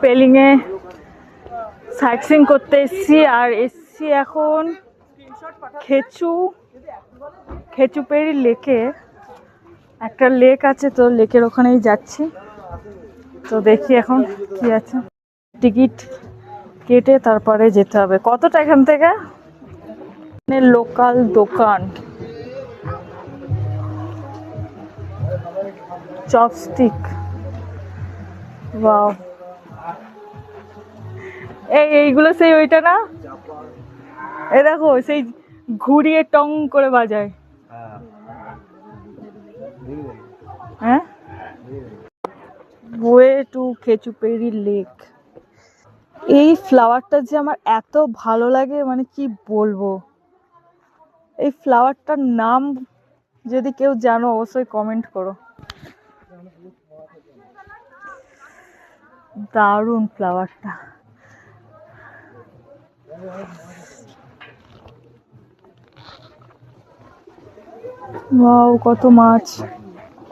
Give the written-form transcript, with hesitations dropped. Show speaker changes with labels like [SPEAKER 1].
[SPEAKER 1] পেলিংয়ে site seeing করতে এসেছি, আর এসছি এখন খেচুপেড়ি লেকে। একটা লেক আছে, তো লেকের ওখানেই যাচ্ছি। তো দেখি এখন কি আছে। টিকিট কেটে তারপরে যেতে হবে। কতটা এখান থেকে? লোকাল দোকান, চপস্টিক। ওয়াও, এইগুলো সেই ওইটা না? এ দেখো, সেই ঘুরিয়ে টং করে বাজায়। হ্যাঁ, ওয়ে টু খেচুপেড়ি লেক। এই ফ্লাওয়ারটা যে আমার এত ভালো লাগে, মানে কি বলবো। এই ফ্লাওয়ারটার নাম যদি কেউ জানো অবশ্যই কমেন্ট করো। দারুণ ফ্লাওয়ারটা। ওয়াও, কত মাছ।